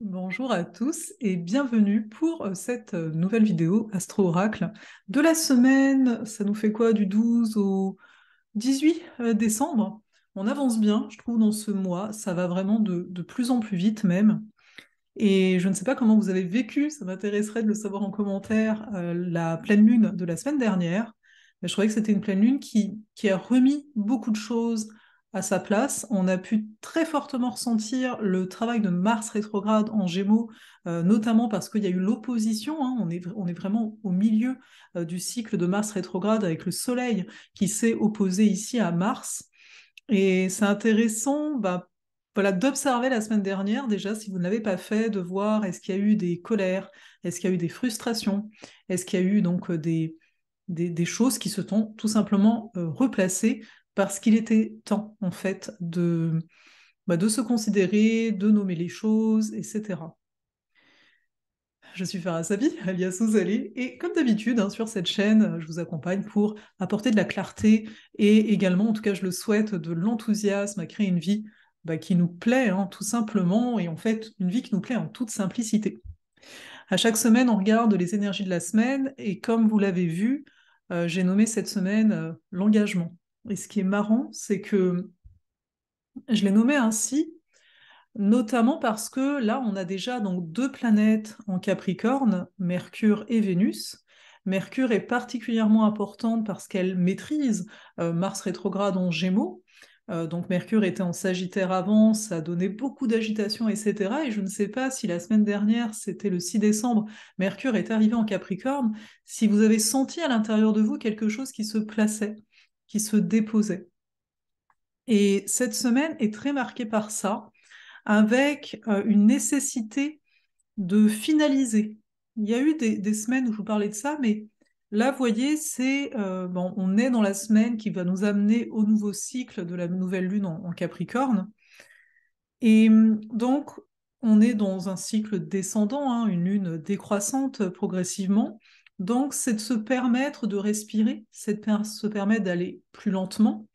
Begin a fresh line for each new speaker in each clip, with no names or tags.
Bonjour à tous et bienvenue pour cette nouvelle vidéo Astro Oracle de la semaine. Ça nous fait quoi du 12 au 18 décembre? On avance bien, je trouve, dans ce mois. Ça va vraiment de plus en plus vite même. Et je ne sais pas comment vous avez vécu, ça m'intéresserait de le savoir en commentaire, la pleine lune de la semaine dernière. Mais je trouvais que c'était une pleine lune qui a remis beaucoup de choses à sa place. On a pu très fortement ressentir le travail de Mars rétrograde en Gémeaux, notamment parce qu'il y a eu l'opposition, hein. On est vraiment au milieu du cycle de Mars rétrograde avec le Soleil qui s'est opposé ici à Mars. Et c'est intéressant, bah, voilà, d'observer la semaine dernière, déjà, si vous ne l'avez pas fait, de voir est-ce qu'il y a eu des colères, est-ce qu'il y a eu des frustrations, est-ce qu'il y a eu donc des choses qui se sont tout simplement replacées parce qu'il était temps, en fait, de se considérer, de nommer les choses, etc. Je suis Farah Sabi, alias Ouzalé, et comme d'habitude, hein, sur cette chaîne, je vous accompagne pour apporter de la clarté et également, en tout cas je le souhaite, de l'enthousiasme à créer une vie qui nous plaît, hein, tout simplement, et en fait une vie qui nous plaît en toute simplicité. À chaque semaine, on regarde les énergies de la semaine, et comme vous l'avez vu, j'ai nommé cette semaine l'engagement. Et ce qui est marrant, c'est que je l'ai nommé ainsi notamment parce que là, on a déjà donc deux planètes en Capricorne, Mercure et Vénus. Mercure est particulièrement importante parce qu'elle maîtrise Mars rétrograde en Gémeaux. Donc Mercure était en Sagittaire avant, ça a donné beaucoup d'agitation, etc. Et je ne sais pas si la semaine dernière, c'était le 6 décembre, Mercure est arrivé en Capricorne, si vous avez senti à l'intérieur de vous quelque chose qui se plaçait, qui se déposait. Et cette semaine est très marquée par ça avec une nécessité de finaliser. Il y a eu des semaines où je vous parlais de ça, mais là, vous voyez, bon, on est dans la semaine qui va nous amener au nouveau cycle de la nouvelle lune en Capricorne. Et donc, on est dans un cycle descendant, hein, une lune décroissante progressivement. Donc, c'est de se permettre de respirer, c'est de se permettre d'aller plus lentement.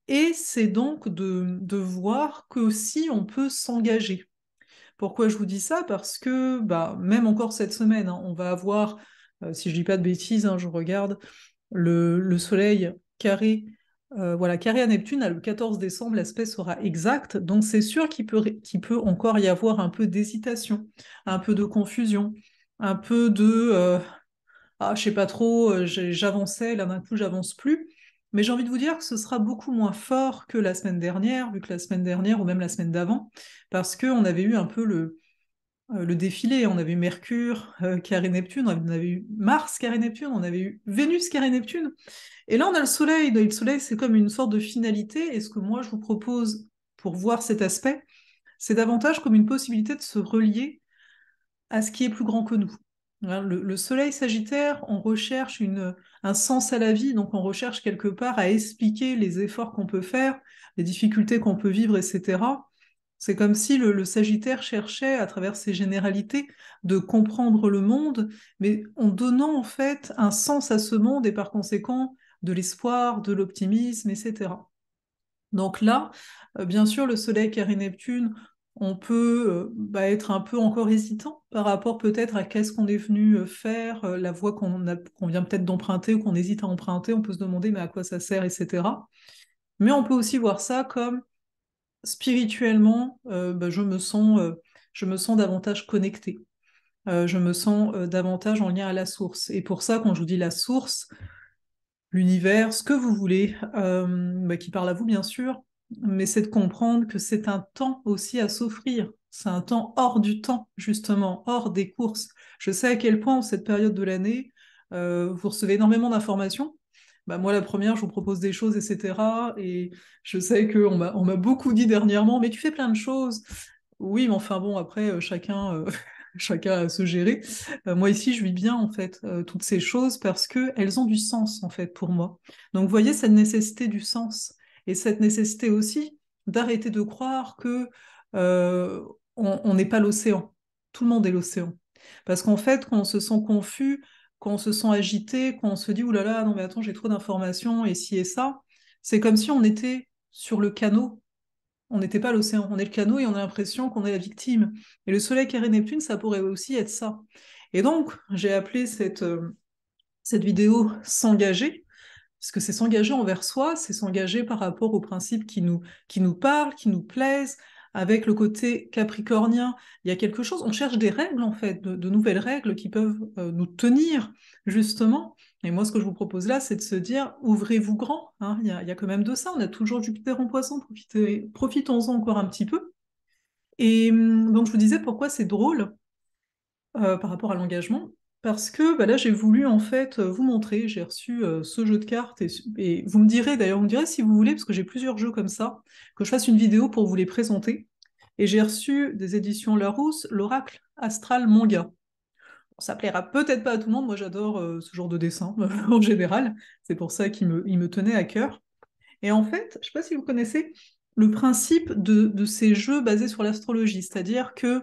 Et c'est donc de voir que si on peut s'engager. Pourquoi je vous dis ça? Parce que bah, même encore cette semaine, hein, on va avoir, si je dis pas de bêtises, hein, je regarde le Soleil carré, voilà, carré à Neptune, le 14 décembre, l'aspect sera exact. Donc c'est sûr qu'il peut encore y avoir un peu d'hésitation, un peu de confusion, un peu je sais pas trop, j'avançais, là d'un coup j'avance plus. Mais j'ai envie de vous dire que ce sera beaucoup moins fort que la semaine dernière, vu que la semaine dernière ou même la semaine d'avant, parce qu'on avait eu un peu le défilé. On avait eu Mercure carré Neptune, on avait eu Mars carré Neptune, on avait eu Vénus carré Neptune. Et là, on a le Soleil. Et le Soleil, c'est comme une sorte de finalité. Et ce que moi, je vous propose pour voir cet aspect, c'est davantage comme une possibilité de se relier à ce qui est plus grand que nous. Hein, le Soleil Sagittaire, on recherche un sens à la vie, donc on recherche quelque part à expliquer les efforts qu'on peut faire, les difficultés qu'on peut vivre, etc. C'est comme si le Sagittaire cherchait, à travers ses généralités, de comprendre le monde, mais en donnant en fait un sens à ce monde et par conséquent de l'espoir, de l'optimisme, etc. Donc là, bien sûr, le Soleil carré Neptune, on peut être un peu encore hésitant par rapport peut-être à qu'est-ce qu'on est venu faire, la voie qu'on vient peut-être d'emprunter ou qu'on hésite à emprunter, on peut se demander mais à quoi ça sert, etc. Mais on peut aussi voir ça comme spirituellement, je me sens davantage connectée. Je me sens davantage en lien à la source. Et pour ça, quand je vous dis la source, l'univers, ce que vous voulez, qui parle à vous bien sûr, mais c'est de comprendre que c'est un temps aussi à s'offrir. C'est un temps hors du temps, justement, hors des courses. Je sais à quel point, en cette période de l'année, vous recevez énormément d'informations. Bah, moi, la première, je vous propose des choses, etc. Et je sais qu'on m'a beaucoup dit dernièrement, mais tu fais plein de choses. Oui, mais enfin bon, après, chacun à se gérer. Moi ici, je vis bien en fait toutes ces choses parce que elles ont du sens en fait pour moi. Donc vous voyez cette nécessité du sens et cette nécessité aussi d'arrêter de croire que euh, on n'est pas l'océan. Tout le monde est l'océan. Parce qu'en fait, quand on se sent confus, quand on se sent agité, quand on se dit ouh là là, non mais attends, j'ai trop d'informations et ci et ça, c'est comme si on était sur le canot On n'était pas l'océan, on est le canot et on a l'impression qu'on est la victime. Et le soleil carré Neptune, ça pourrait aussi être ça. Et donc, j'ai appelé cette vidéo s'engager, parce que c'est s'engager envers soi, c'est s'engager par rapport aux principes qui nous parlent, qui nous plaisent, avec le côté capricornien. Il y a quelque chose, on cherche des règles en fait, de nouvelles règles qui peuvent nous tenir justement. Et moi, ce que je vous propose là, c'est de se dire, ouvrez-vous grand, hein. Il y a quand même de ça, on a toujours Jupiter en poisson, profitons-en encore un petit peu. Et donc, je vous disais pourquoi c'est drôle par rapport à l'engagement, parce que bah là j'ai voulu en fait vous montrer, j'ai reçu ce jeu de cartes et vous me direz d'ailleurs, vous me direz si vous voulez, parce que j'ai plusieurs jeux comme ça, que je fasse une vidéo pour vous les présenter. Et j'ai reçu des éditions Larousse, l'Oracle Astral Manga. Bon, ça plaira peut-être pas à tout le monde, moi j'adore ce genre de dessin en général, c'est pour ça il me tenait à cœur. Et en fait, je sais pas si vous connaissez le principe de ces jeux basés sur l'astrologie, c'est-à-dire que,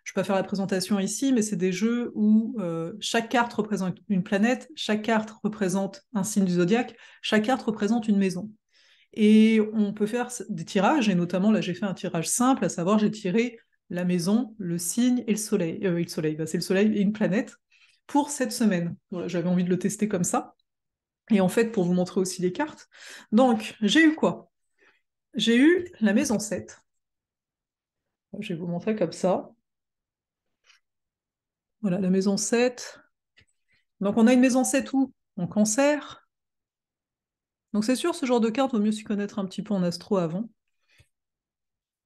je ne vais pas faire la présentation ici, mais c'est des jeux où chaque carte représente une planète, chaque carte représente un signe du zodiaque, chaque carte représente une maison. Et on peut faire des tirages, et notamment là j'ai fait un tirage simple, à savoir j'ai tiré la maison, le signe et le soleil. Et le soleil, bah, c'est le soleil et une planète pour cette semaine. Voilà, j'avais envie de le tester comme ça. Et en fait, pour vous montrer aussi les cartes. Donc, j'ai eu quoi? J'ai eu la maison 7. Je vais vous montrer comme ça. Voilà, la maison 7. Donc, on a une maison 7 où? En cancer. Donc, c'est sûr, ce genre de carte, vaut mieux s'y connaître un petit peu en astro avant.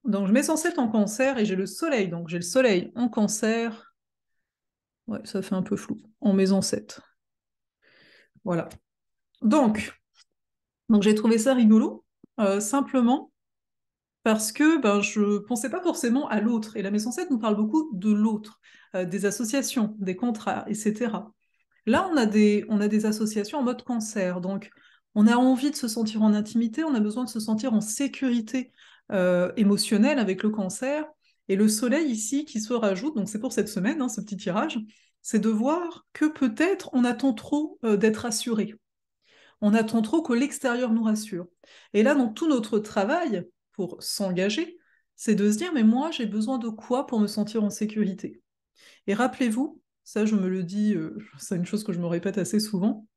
Donc, je mets 107 en cancer et j'ai le soleil. Donc, j'ai le soleil en cancer. Ouais, ça fait un peu flou. En maison 7. Voilà. Donc, j'ai trouvé ça rigolo. Simplement parce que ben, je ne pensais pas forcément à l'autre. Et la maison 7 nous parle beaucoup de l'autre, des associations, des contrats, etc. Là, on a des associations en mode cancer. Donc, on a envie de se sentir en intimité, on a besoin de se sentir en sécurité émotionnelle avec le cancer. Et le soleil ici qui se rajoute, donc c'est pour cette semaine, hein, ce petit tirage, c'est de voir que peut-être on attend trop d'être rassuré. On attend trop que l'extérieur nous rassure. Et là, dans tout notre travail pour s'engager, c'est de se dire, mais moi, j'ai besoin de quoi pour me sentir en sécurité? Et rappelez-vous, ça je me le dis, c'est une chose que je me répète assez souvent,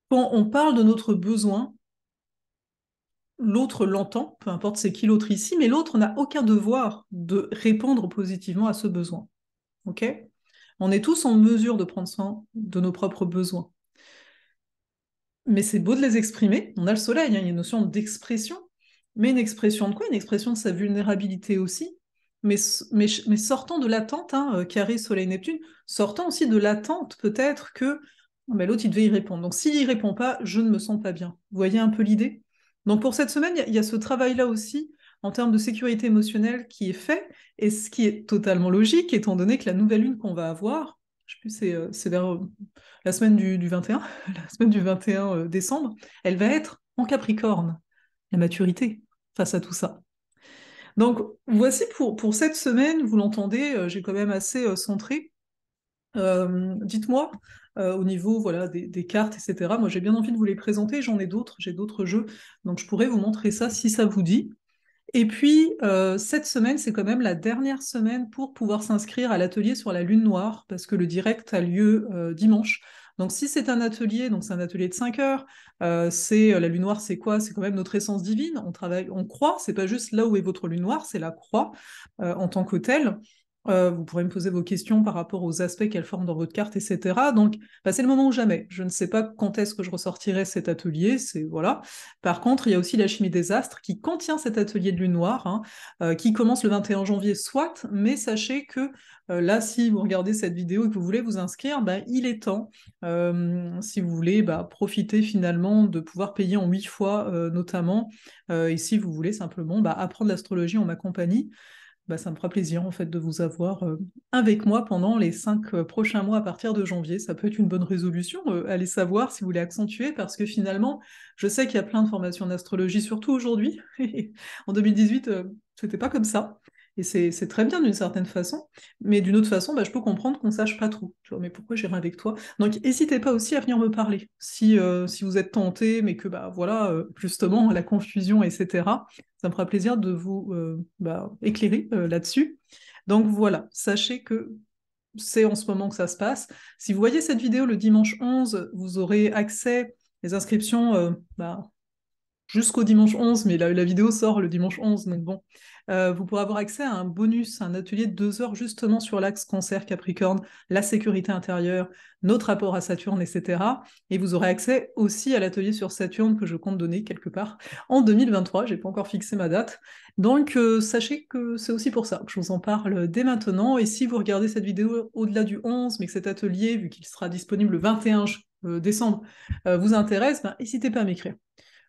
quand on parle de notre besoin, l'autre l'entend, peu importe c'est qui l'autre ici, mais l'autre n'a aucun devoir de répondre positivement à ce besoin. Ok? On est tous en mesure de prendre soin de nos propres besoins. Mais c'est beau de les exprimer. On a le soleil, hein, il y a une notion d'expression. Mais une expression de quoi? Une expression de sa vulnérabilité aussi. Mais sortant de l'attente, hein, carré Soleil-Neptune, sortant aussi de l'attente peut-être que mais l'autre, il devait y répondre. Donc s'il n'y répond pas, je ne me sens pas bien. Vous voyez un peu l'idée? Donc pour cette semaine, il y a ce travail-là aussi en termes de sécurité émotionnelle qui est fait, et ce qui est totalement logique, étant donné que la nouvelle lune qu'on va avoir, je sais plus, c'est vers la semaine du 21, la semaine du 21 décembre, elle va être en Capricorne, la maturité face à tout ça. Donc voici pour cette semaine, vous l'entendez, j'ai quand même assez centré. Dites-moi au niveau voilà, des cartes, etc. Moi j'ai bien envie de vous les présenter, j'en ai d'autres, j'ai d'autres jeux, donc je pourrais vous montrer ça si ça vous dit. Et puis, cette semaine, c'est quand même la dernière semaine pour pouvoir s'inscrire à l'atelier sur la Lune Noire, parce que le direct a lieu dimanche. Donc, si c'est un atelier, donc c'est un atelier de 5 heures, la Lune Noire, c'est quoi? C'est quand même notre essence divine. On travaille, on croit, c'est pas juste là où est votre Lune Noire, c'est la croix en tant que telle. Vous pourrez me poser vos questions par rapport aux aspects qu'elle forme dans votre carte, etc. Donc, bah, c'est le moment ou jamais. Je ne sais pas quand est-ce que je ressortirai cet atelier, c'est voilà. Par contre, il y a aussi la chimie des astres qui contient cet atelier de lune noire, hein, qui commence le 21 janvier, soit, mais sachez que là, si vous regardez cette vidéo et que vous voulez vous inscrire, bah, il est temps, si vous voulez, bah, profiter finalement de pouvoir payer en 8 fois notamment, et si vous voulez simplement bah, apprendre l'astrologie en ma compagnie, bah, ça me fera plaisir en fait de vous avoir avec moi pendant les 5 prochains mois à partir de janvier. Ça peut être une bonne résolution, allez savoir si vous voulez accentuer, parce que finalement, je sais qu'il y a plein de formations d'astrologie, surtout aujourd'hui. En 2018, c'était pas comme ça. Et c'est très bien d'une certaine façon, mais d'une autre façon, bah, je peux comprendre qu'on sache pas trop. Tu vois, mais pourquoi j'irai avec toi? Donc, n'hésitez pas aussi à venir me parler si vous êtes tenté, mais que bah voilà, justement la confusion, etc. Ça me fera plaisir de vous éclairer là-dessus. Donc voilà, sachez que c'est en ce moment que ça se passe. Si vous voyez cette vidéo le dimanche 11, vous aurez accès, les inscriptions, jusqu'au dimanche 11, mais la vidéo sort le dimanche 11, donc bon. Vous pourrez avoir accès à un bonus, un atelier de 2 heures justement sur l'axe cancer Capricorne, la sécurité intérieure, notre rapport à Saturne, etc. Et vous aurez accès aussi à l'atelier sur Saturne que je compte donner quelque part en 2023. J'ai pas encore fixé ma date. Donc sachez que c'est aussi pour ça que je vous en parle dès maintenant. Et si vous regardez cette vidéo au-delà du 11, mais que cet atelier, vu qu'il sera disponible le 21 décembre, vous intéresse, n'hésitez pas à m'écrire.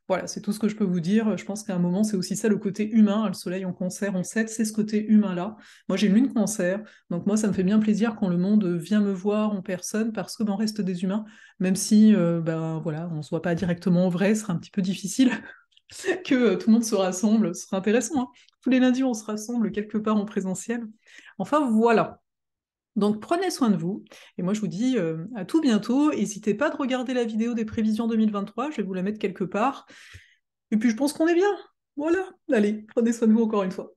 Voilà, c'est tout ce que je peux vous dire. Je pense qu'à un moment, c'est aussi ça le côté humain. Le soleil en cancer, en 7, c'est ce côté humain-là. Moi, j'ai une lune cancer, donc moi, ça me fait bien plaisir quand le monde vient me voir en personne parce que on reste des humains, même si voilà, on se voit pas directement en vrai, ce sera un petit peu difficile que tout le monde se rassemble. Ce sera intéressant, hein. Tous les lundis, on se rassemble quelque part en présentiel. Enfin, voilà. Donc prenez soin de vous, et moi je vous dis à tout bientôt. N'hésitez pas de regarder la vidéo des prévisions 2023, je vais vous la mettre quelque part. Et puis je pense qu'on est bien. Voilà, allez, prenez soin de vous encore une fois.